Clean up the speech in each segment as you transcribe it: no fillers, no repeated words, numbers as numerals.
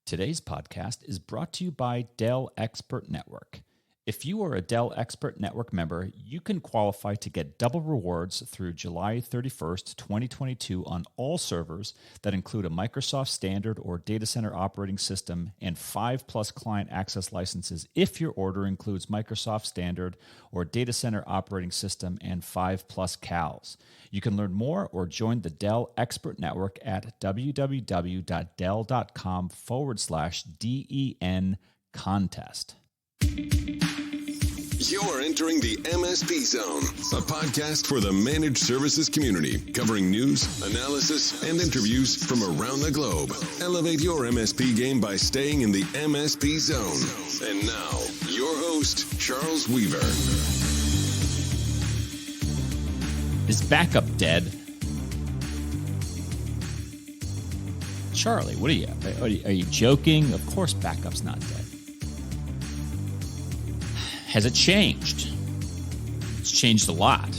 Today's podcast is brought to you by Dell Expert Network. If you are a Dell Expert Network member, you can qualify to get double rewards through July 31st, 2022 on all servers that include a Microsoft Standard or Data Center operating system and 5+ client access licenses if your order includes Microsoft Standard or Data Center operating system and 5+ CALs. You can learn more or join the Dell Expert Network at www.dell.com/DEN contest. You're entering the MSP Zone, a podcast for the managed services community, covering news, analysis, and interviews from around the globe. Elevate your MSP game by staying in the MSP Zone. And now, your host, Charles Weaver. Is backup dead? Charlie, what are you joking? Of course backup's not dead. Has it changed? It's changed a lot.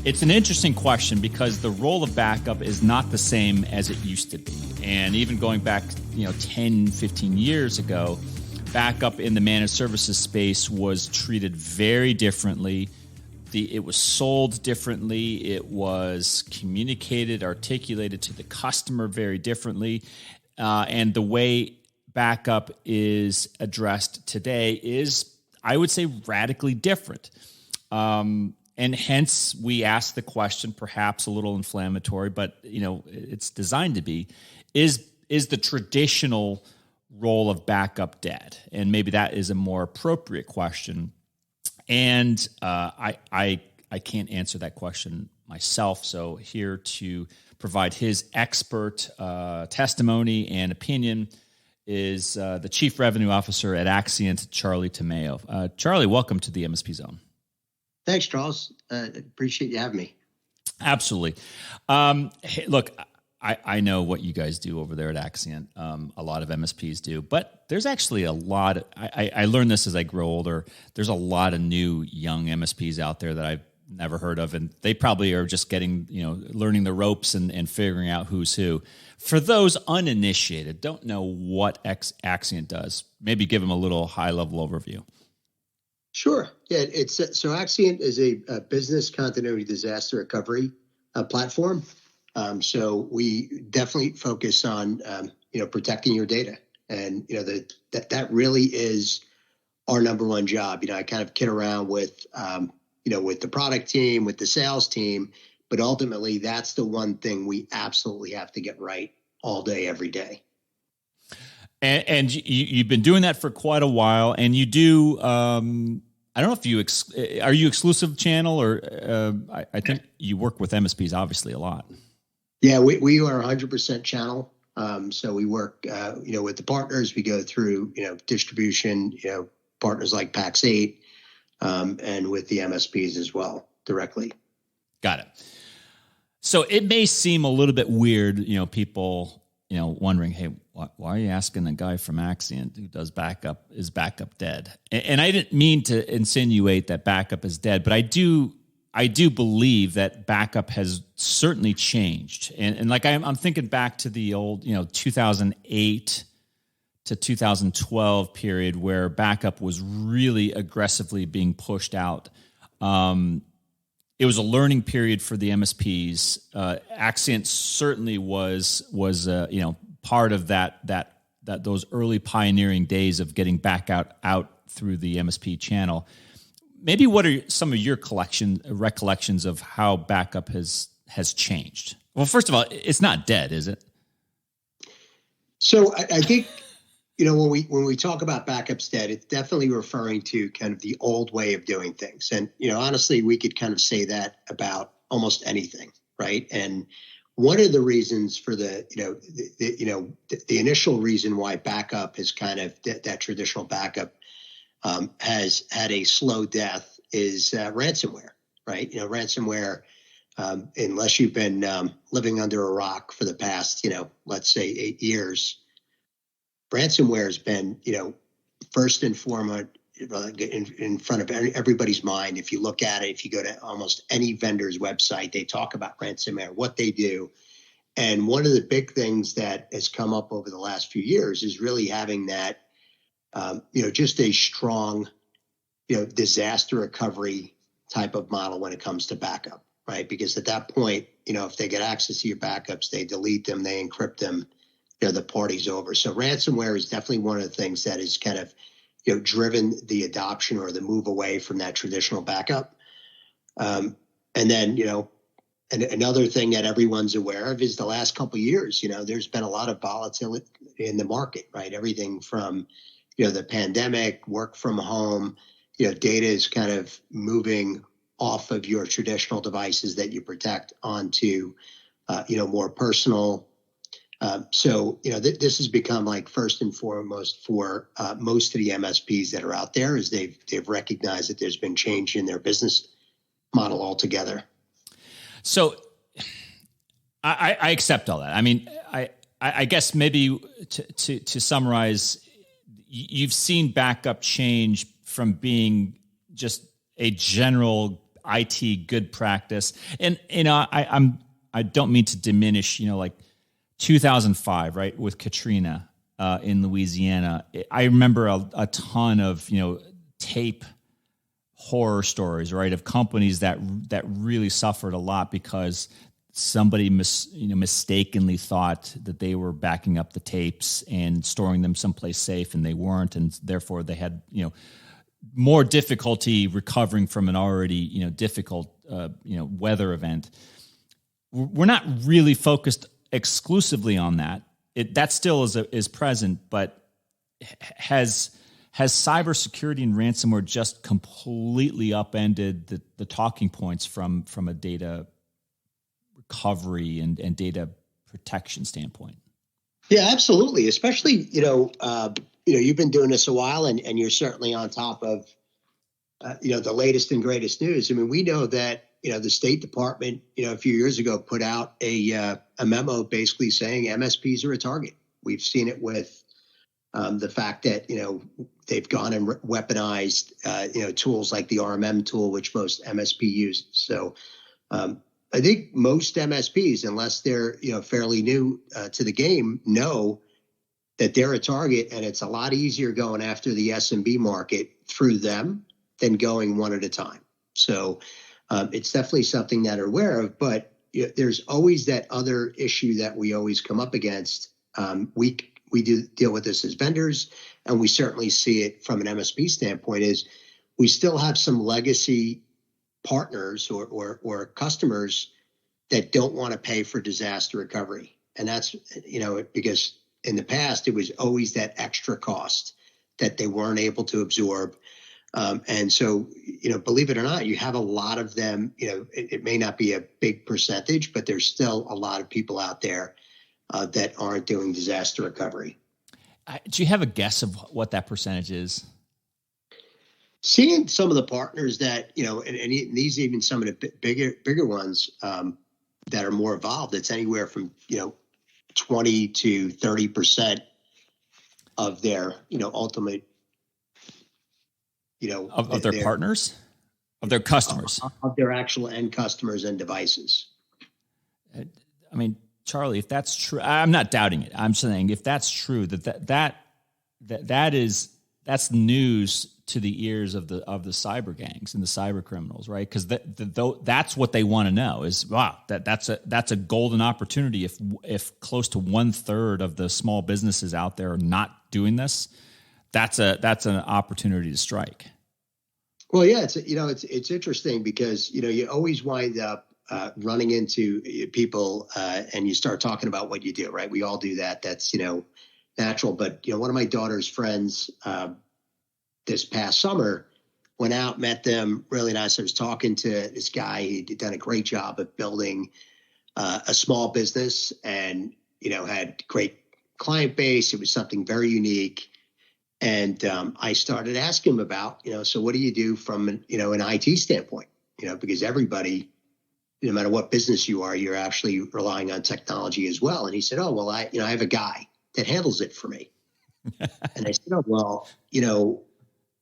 It's an interesting question because the role of backup is not the same as it used to be. And even going back, 10, 15 years ago, backup in the managed services space was treated very differently. It was sold differently. It was communicated, articulated to the customer very differently. And the way backup is addressed today is, I would say, radically different. And hence we ask the question, perhaps a little inflammatory, but it's designed to be, is the traditional role of backup dead? And maybe that is a more appropriate question. And I can't answer that question myself. So here to provide his expert testimony and opinion is the Chief Revenue Officer at Axcient, Charlie Tomeo. Charlie, welcome to the MSP Zone. Thanks, Charles. Appreciate you having me. Absolutely. Hey, look, I know what you guys do over there at Axcient. A lot of MSPs do, but there's actually a lot. I learned this as I grow older. There's a lot of new young MSPs out there that I've never heard of, and they probably are just getting, learning the ropes and figuring out who's who. For those uninitiated, don't know what Axcient does, maybe give them a little high-level overview. Sure. Yeah, so Axcient is a business continuity disaster recovery platform. So we definitely focus on, protecting your data, and that really is our number one job. I kind of kid around with, with the product team, with the sales team, but ultimately that's the one thing we absolutely have to get right all day, every day. And you've been doing that for quite a while, and you do. I don't know if you are you exclusive channel, or I think you work with MSPs obviously a lot. Yeah, we are 100% channel. So we work, with the partners. We go through, distribution, partners like PAX8, and with the MSPs as well directly. Got it. So it may seem a little bit weird, people, wondering, hey, why are you asking a guy from Axcient who does backup, is backup dead? And I didn't mean to insinuate that backup is dead, but I do believe that backup has certainly changed. And like I'm thinking back to the old, 2008 to 2012 period where backup was really aggressively being pushed out. It was a learning period for the MSPs. Axcient certainly was part of that those early pioneering days of getting back out through the MSP channel. Maybe what are some of your recollections of how backup has changed? Well, first of all, it's not dead, is it? So I think, when we talk about backups dead, it's definitely referring to kind of the old way of doing things. And, honestly, we could kind of say that about almost anything, right? And one of the reasons for the initial reason why backup is kind of that traditional backup has had a slow death is ransomware, right? Ransomware, unless you've been living under a rock for the past, let's say 8 years, ransomware has been, first and foremost in front of everybody's mind. If you look at it, if you go to almost any vendor's website, they talk about ransomware, what they do. And one of the big things that has come up over the last few years is really having that, just a strong, disaster recovery type of model when it comes to backup, right? Because at that point, if they get access to your backups, they delete them, they encrypt them, the party's over. So ransomware is definitely one of the things that is kind of, driven the adoption or the move away from that traditional backup. And then, and another thing that everyone's aware of is the last couple of years, there's been a lot of volatility in the market, right? Everything from, the pandemic, work from home, data is kind of moving off of your traditional devices that you protect onto, more personal. This has become like first and foremost for most of the MSPs that are out there is they've recognized that there's been change in their business model altogether. So I accept all that. I mean, I guess maybe to summarize, you've seen backup change from being just a general IT good practice. And, I don't mean to diminish, like 2005, right, with Katrina in Louisiana. I remember a ton of, tape horror stories, right, of companies that really suffered a lot because somebody mistakenly thought that they were backing up the tapes and storing them someplace safe, and they weren't, and therefore they had more difficulty recovering from an already difficult weather event. We're not really focused exclusively on that. That still is present, but has cybersecurity and ransomware just completely upended the talking points from a data recovery and data protection standpoint? Yeah, absolutely. Especially, you've been doing this a while and you're certainly on top of, the latest and greatest news. I mean, we know that, the State Department, a few years ago put out a memo basically saying MSPs are a target. We've seen it with the fact that, they've gone and weaponized, tools like the RMM tool, which most MSP uses. So I think most MSPs, unless they're, fairly new to the game, know that they're a target, and it's a lot easier going after the SMB market through them than going one at a time. So it's definitely something that are aware of, but there's always that other issue that we always come up against. We do deal with this as vendors, and we certainly see it from an MSP standpoint is we still have some legacy partners or customers that don't want to pay for disaster recovery. And that's, because in the past, it was always that extra cost that they weren't able to absorb. And so, believe it or not, you have a lot of them, it may not be a big percentage, but there's still a lot of people out there that aren't doing disaster recovery. Do you have a guess of what that percentage is? Seeing some of the partners that, and these even some of the bigger ones that are more involved, it's anywhere from, 20 to 30% of their, ultimate, of their partners, of their customers, of their actual end customers and devices. I mean, Charlie, if that's true, I'm not doubting it. I'm saying if that's true, that's news to the ears of the cyber gangs and the cyber criminals, right? Because that's what they want to know is, wow, that's a golden opportunity. If close to 1/3 of the small businesses out there are not doing this, that's an opportunity to strike. Well, yeah, it's interesting because you always wind up running into people and you start talking about what you do, right? We all do that. That's natural. But one of my daughter's friends this past summer went out, met them, really nice. I was talking to this guy. He'd done a great job of building a small business and had great client base. It was something very unique. And I started asking him about, so what do you do from an IT standpoint? Because everybody, no matter what business you are, you're actually relying on technology as well. And he said, oh, well, I have a guy that handles it for me. And I said, oh, well,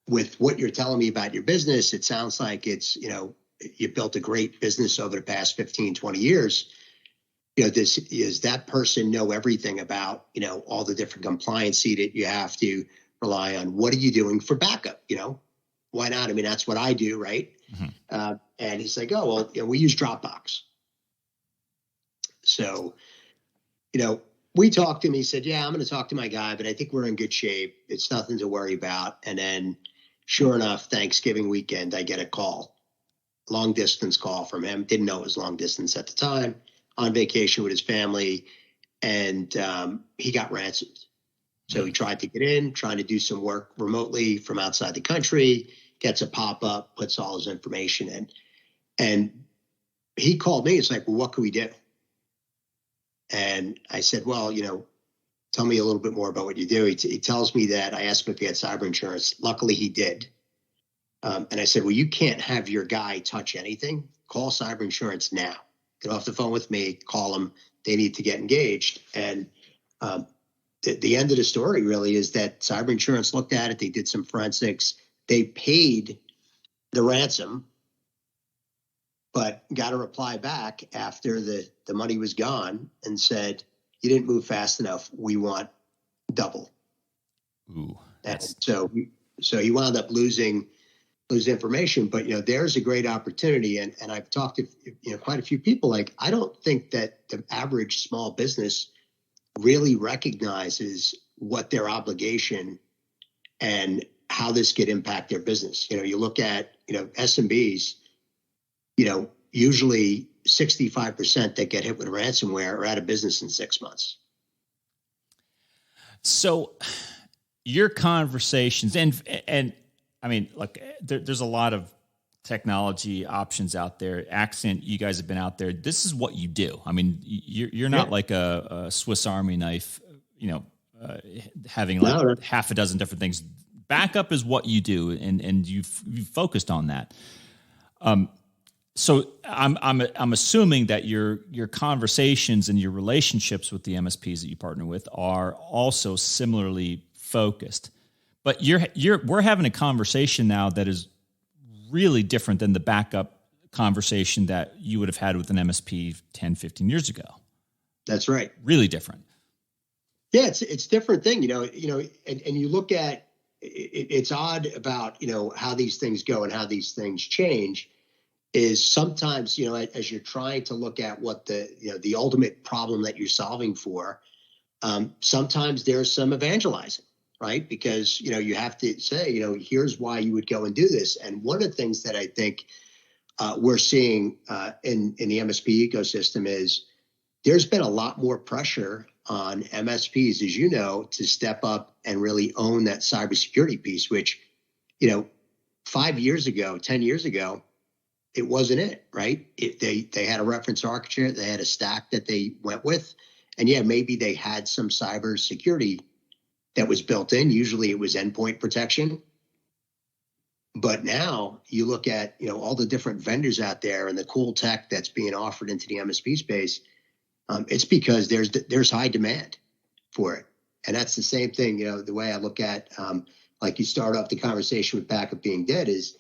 with what you're telling me about your business, it sounds like it's, you built a great business over the past 15, 20 years. does that person know everything about, all the different compliance that you have to rely on? What are you doing for backup? Why not? I mean, that's what I do, right? Mm-hmm. And he's like, oh, well, we use Dropbox. So, we talked to him. He said, yeah, I'm going to talk to my guy, but I think we're in good shape. It's nothing to worry about. And then sure enough, Thanksgiving weekend, I get a call, long distance call from him. Didn't know it was long distance at the time, on vacation with his family. And he got ransomed. So he tried to get in, trying to do some work remotely from outside the country, gets a pop-up, puts all his information in. And he called me. It's like, well, what can we do? And I said, well, tell me a little bit more about what you do. He tells me that I asked him if he had cyber insurance. Luckily, he did. And I said, well, you can't have your guy touch anything. Call cyber insurance now. Get off the phone with me. Call them. They need to get engaged. And the end of the story really is that cyber insurance looked at it. They did some forensics. They paid the ransom, but got a reply back after the money was gone and said, you didn't move fast enough. We want double. Ooh, and so he wound up losing information, but there's a great opportunity. And I've talked to quite a few people. Like, I don't think that the average small business really recognizes what their obligation and how this could impact their business. You look at, SMBs, usually 65% that get hit with ransomware are out of business in 6 months. So your conversations and I mean, look, there's a lot of technology options out there. Axcient, you guys have been out there. This is what you do. I mean, you're not like a Swiss Army knife, having like half a dozen different things. Backup is what you do, and you've focused on that. So I'm assuming that your conversations and your relationships with the MSPs that you partner with are also similarly focused. But we're having a conversation now that is really different than the backup conversation that you would have had with an MSP 10, 15 years ago. That's right. Really different. Yeah, it's different thing, and you look at it's odd about, how these things go and how these things change is sometimes, as you're trying to look at what the ultimate problem that you're solving for, sometimes there's some evangelizing, right? Because, you have to say, here's why you would go and do this. And one of the things that I think we're seeing in the MSP ecosystem is there's been a lot more pressure on MSPs, as you know, to step up and really own that cybersecurity piece, which, 5 years ago, 10 years ago, it wasn't it, right? They had a reference architecture, they had a stack that they went with, and yeah, maybe they had some cybersecurity that was built in. Usually it was endpoint protection. But now you look at, all the different vendors out there and the cool tech that's being offered into the MSP space. It's because there's high demand for it. And that's the same thing, the way I look at, like you start off the conversation with backup being dead is,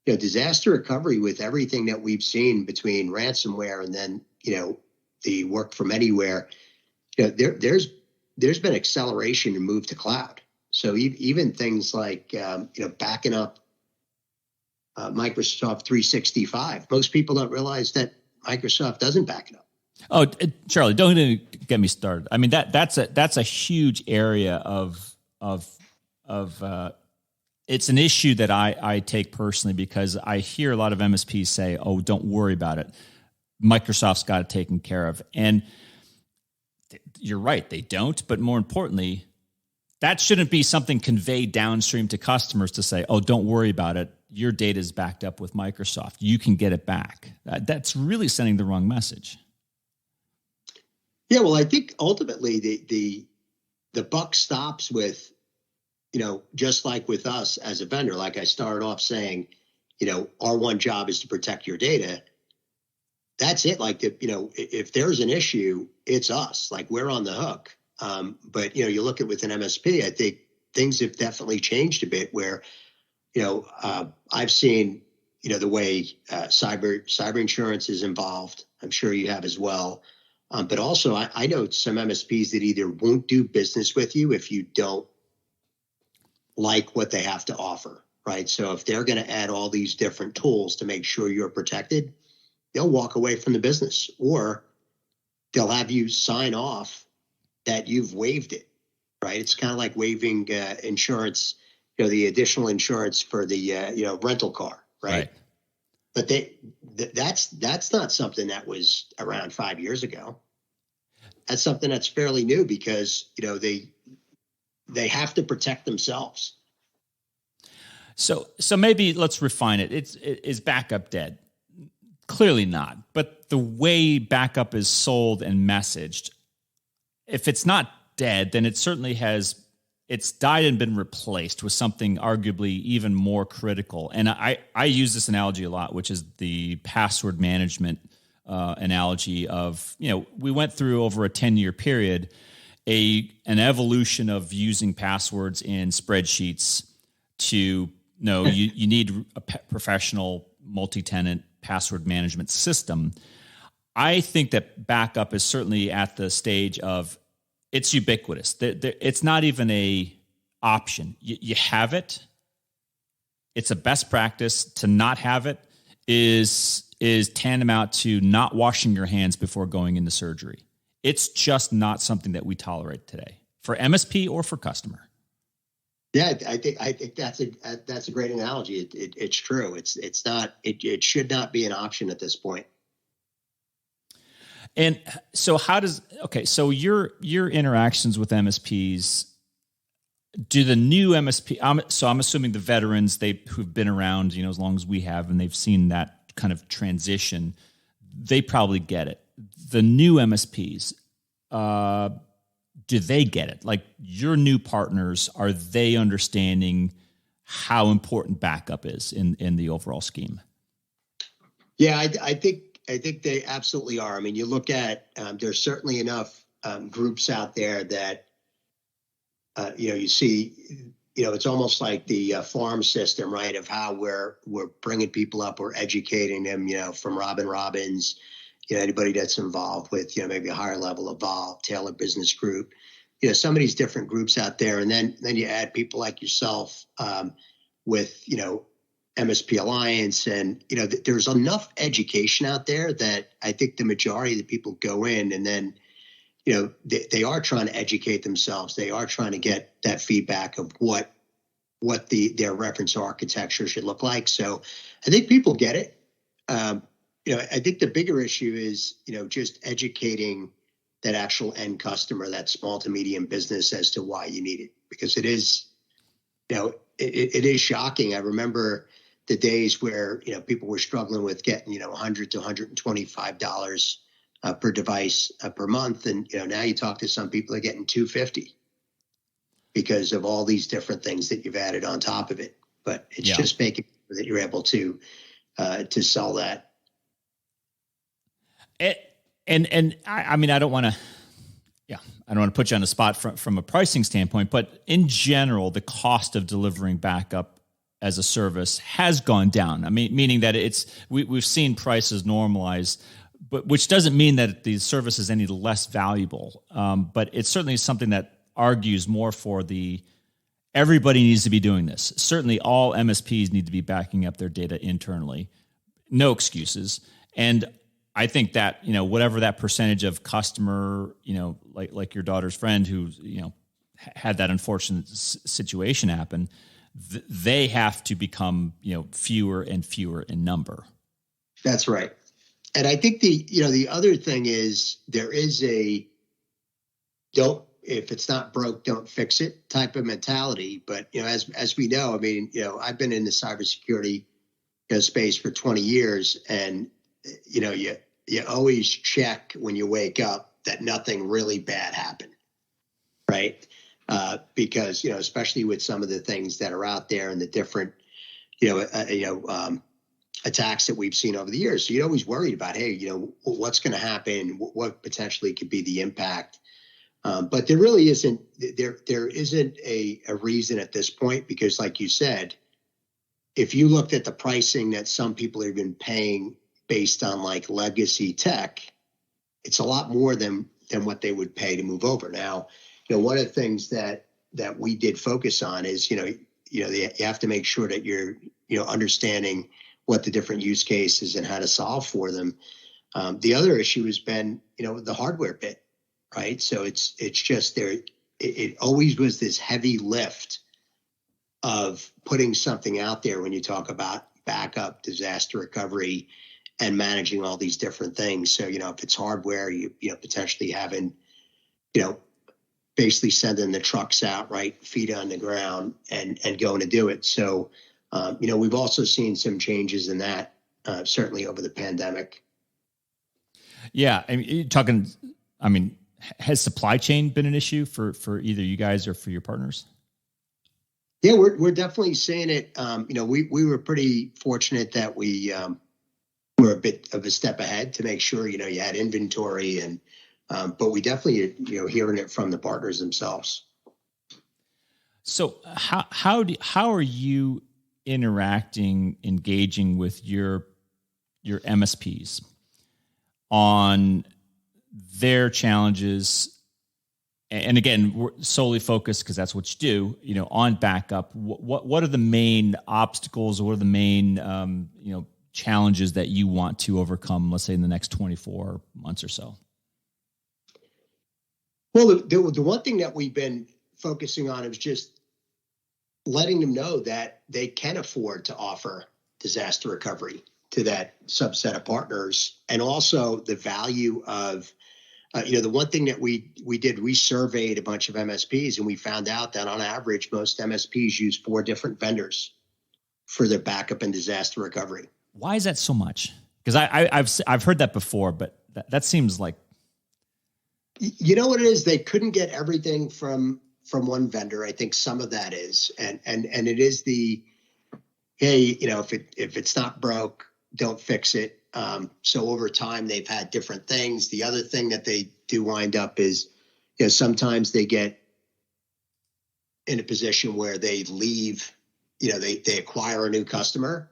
disaster recovery with everything that we've seen between ransomware and then, the work from anywhere, there's been acceleration and move to cloud. So even things like, backing up Microsoft 365, most people don't realize that Microsoft doesn't back it up. Oh, Charlie, don't even get me started. I mean, that's a huge area of it's an issue that I take personally because I hear a lot of MSPs say, "Oh, don't worry about it. Microsoft's got it taken care of." And you're right, they don't. But more importantly, that shouldn't be something conveyed downstream to customers to say, "Oh, don't worry about it. Your data is backed up with Microsoft. You can get it back." That's really sending the wrong message. Yeah, well, I think ultimately the buck stops with, just like with us as a vendor, like I started off saying, our one job is to protect your data. That's it. Like, if there's an issue, it's us. Like, we're on the hook. But, you look at with an MSP, I think things have definitely changed a bit where, I've seen, the way cyber insurance is involved. I'm sure you have as well. But also, I know some MSPs that either won't do business with you if you don't like what they have to offer, right? So if they're going to add all these different tools to make sure you're protected, they'll walk away from the business, or they'll have you sign off that you've waived it, right? It's kind of like waiving insurance, the additional insurance for the rental car, right? But that's not something that was around 5 years ago. That's something that's fairly new because they have to protect themselves. So maybe let's refine it. Is backup dead? Clearly not. But the way backup is sold and messaged, if it's not dead, then it certainly it's died and been replaced with something arguably even more critical. And I use this analogy a lot, which is the password management analogy of, we went through over a 10-year period, an evolution of using passwords in spreadsheets to, you need a professional multi-tenant password management system. I think that backup is certainly at the stage of it's ubiquitous. It's not even a option. You have it. It's a best practice. To not have it is tantamount to not washing your hands before going into surgery. It's just not something that we tolerate today for MSP or for customer. Yeah, I think that's a great analogy. It's true. It's not. It should not be an option at this point. And so so your interactions with MSPs, do the new MSP, I'm assuming the veterans, who've been around, as long as we have, and they've seen that kind of transition, they probably get it. The new MSPs, do they get it? Like your new partners, are they understanding how important backup is in the overall scheme? Yeah, I think they absolutely are. I mean, you look at there's certainly enough groups out there that you see. It's almost like the farm system, right? Of how we're bringing people up, we're educating them. From Robin Robbins, anybody that's involved with maybe a higher level evolved Taylor Business Group. Some of these different groups out there, and then you add people like yourself with MSP Alliance, and there's enough education out there that I think the majority of the people go in, and then they are trying to educate themselves. They are trying to get that feedback of what their reference architecture should look like. So I think people get it. I think the bigger issue is just educating that actual end customer, that small to medium business, as to why you need it, because it is it is shocking. I remember the days where people were struggling with getting $100 to $125 per device per month, and now you talk to some people are getting $250 because of all these different things that you've added on top of it. But it's just making sure that you're able to sell that. And I mean, I don't want to put you on the spot from a pricing standpoint, but in general, the cost of delivering backup as a service has gone down. I mean, meaning that we've seen prices normalize, but which doesn't mean that the service is any less valuable. But it's certainly something that argues more for everybody needs to be doing this. Certainly all MSPs need to be backing up their data internally. No excuses. And I think that, whatever that percentage of customer, like your daughter's friend who, had that unfortunate situation happen, they have to become, fewer and fewer in number. That's right. And I think the other thing is there is if it's not broke, don't fix it type of mentality. But, as we know, I mean, I've been in the cybersecurity space for 20 years, and, you always check when you wake up that nothing really bad happened, right? Because, especially with some of the things that are out there and the different, attacks that we've seen over the years. So you're always worried about, hey, what's going to happen? What potentially could be the impact? But there really isn't, there isn't a reason at this point, because like you said, if you looked at the pricing that some people have been paying based on like legacy tech, it's a lot more than what they would pay to move over. Now, one of the things that we did focus on is, you have to make sure that you're, understanding what the different use cases and how to solve for them. The other issue has been, the hardware bit, right? So it's just there. It always was this heavy lift of putting something out there when you talk about backup, disaster recovery, and managing all these different things. So, if it's hardware, you potentially having, basically sending the trucks out, right, feet on the ground and going to do it. So, we've also seen some changes in that, certainly over the pandemic. Yeah. Has supply chain been an issue for either you guys or for your partners? Yeah, we're definitely seeing it. We were pretty fortunate that we were a bit of a step ahead to make sure, you had inventory but we definitely, hearing it from the partners themselves. So how are you engaging with your MSPs on their challenges? And again, we're solely focused, because that's what you do, on backup. What are the main obstacles, or what are the main, challenges that you want to overcome, let's say in the next 24 months or so? Well, the one thing that we've been focusing on is just letting them know that they can afford to offer disaster recovery to that subset of partners, and also the value of, the one thing that we did, we surveyed a bunch of MSPs, and we found out that on average, most MSPs use 4 different vendors for their backup and disaster recovery. Why is that so much? Because I've heard that before, but that seems like. You know what it is? They couldn't get everything from one vendor. I think some of that is, and it is the, hey, if it's not broke, don't fix it. So over time, they've had different things. The other thing that they do wind up is, sometimes they get in a position where they leave, they acquire a new customer,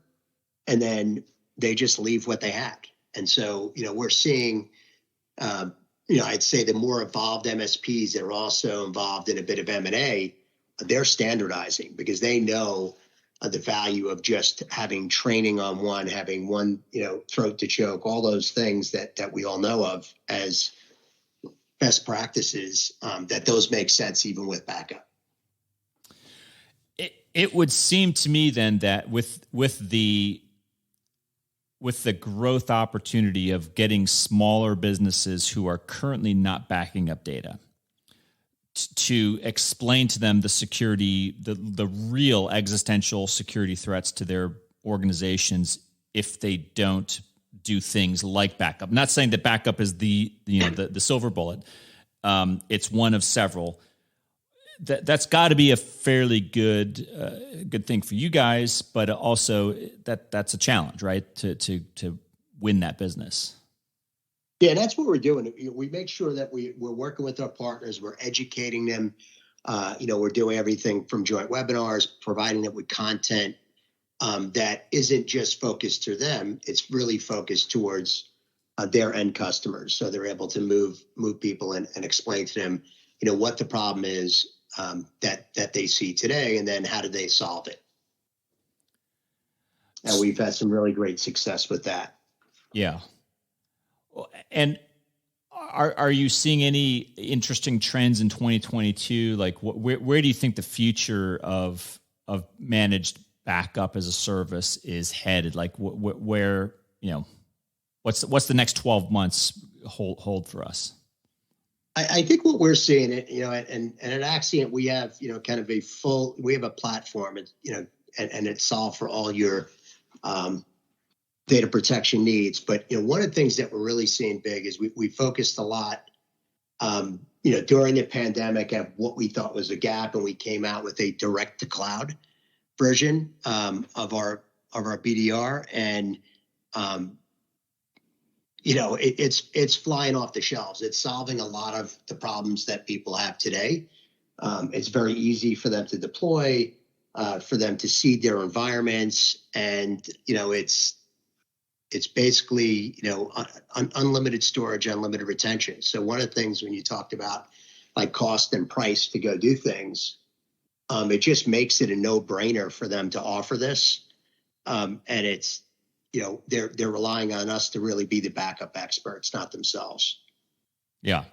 and then they just leave what they had. And so, we're seeing, I'd say the more evolved MSPs that are also involved in a bit of M&A, they're standardizing, because they know the value of just having training on one, having one, throat to choke, all those things that we all know of as best practices, that those make sense even with backup. It would seem to me then that with the growth opportunity of getting smaller businesses who are currently not backing up data, to explain to them the security, the real existential security threats to their organizations if they don't do things like backup. I'm not saying that backup is the silver bullet. It's one of several. That's got to be a fairly good thing for you guys, but also that's a challenge, right? To win that business. Yeah, that's what we're doing. We make sure that we're working with our partners. We're educating them. We're doing everything from joint webinars, providing them with content that isn't just focused to them. It's really focused towards their end customers, so they're able to move people and explain to them, what the problem is that they see today, and then how do they solve it. And we've had some really great success with that. Yeah. And are you seeing any interesting trends in 2022? Like, where do you think the future of managed backup as a service is headed? Like, where what's the next 12 months hold for us? I think what we're seeing, and at Axcient we have kind of we have a platform, and it's solved for all your data protection needs. But one of the things that we're really seeing big is we focused a lot, during the pandemic, at what we thought was a gap, and we came out with a direct to cloud version of our BDR, and it's flying off the shelves. It's solving a lot of the problems that people have today. It's very easy for them to deploy, for them to seed their environments, and it's basically, unlimited storage, unlimited retention. So one of the things when you talked about like cost and price to go do things, it just makes it a no-brainer for them to offer this. And it's, they're relying on us to really be the backup experts, not themselves. Yeah.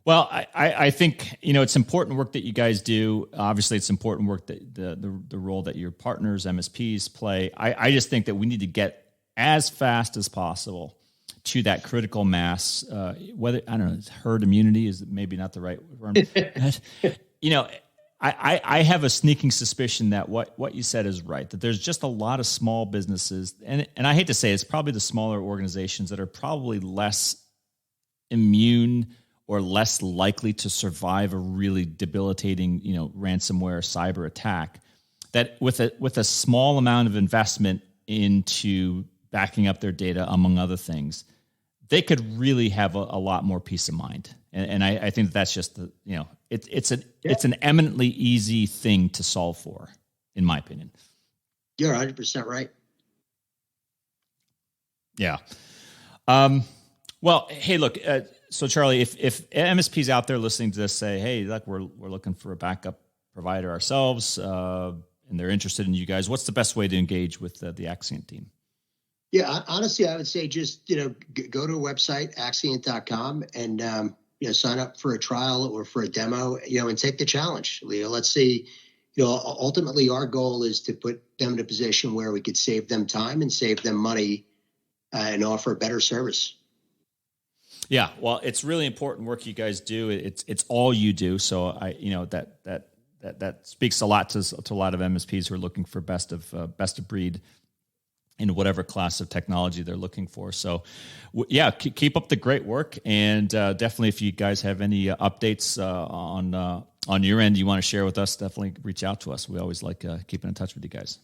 Well, I think, it's important work that you guys do. Obviously, it's important work that the role that your partners, MSPs, play. I just think that we need to get as fast as possible to that critical mass, whether, I don't know, herd immunity is maybe not the right term. I have a sneaking suspicion that what you said is right, that there's just a lot of small businesses, and I hate to say it's probably the smaller organizations that are probably less immune or less likely to survive a really debilitating, ransomware cyber attack, that with a small amount of investment into backing up their data, among other things, they could really have a lot more peace of mind. And I think that's just it's an eminently easy thing to solve for, in my opinion. You're 100% right. Yeah. Well, hey, look. So Charlie, if MSPs out there listening to this say, "Hey, look, we're looking for a backup provider ourselves," and they're interested in you guys, what's the best way to engage with the Axcient team? Yeah, honestly, I would say just go to a website, Axcient.com, and sign up for a trial or for a demo, and take the challenge. Let's see. Ultimately, our goal is to put them in a position where we could save them time and save them money, and offer a better service. Yeah, well, it's really important work you guys do. It's all you do. So that speaks a lot to a lot of MSPs who are looking for best of breed in whatever class of technology they're looking for. So, keep up the great work, and definitely if you guys have any updates on your end you want to share with us, definitely reach out to us. We always like keeping in touch with you guys.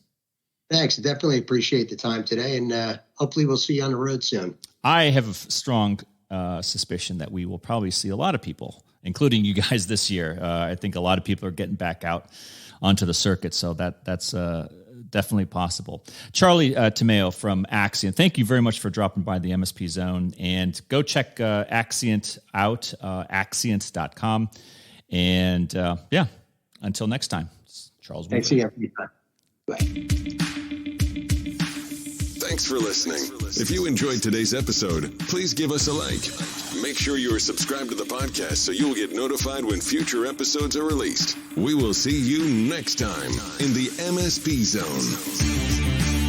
Thanks. Definitely appreciate the time today, and hopefully we'll see you on the road soon. I have a strong suspicion that we will probably see a lot of people, including you guys, this year. I think a lot of people are getting back out onto the circuit, so that's definitely possible. Charlie Tomeo from Axcient, thank you very much for dropping by the MSP Zone, and go check Axcient out, Axcient.com. And until next time, Charles. Thanks again for your time. Bye. Thanks for listening. If you enjoyed today's episode, please give us a like. Make sure you are subscribed to the podcast so you will get notified when future episodes are released. We will see you next time in the MSP Zone.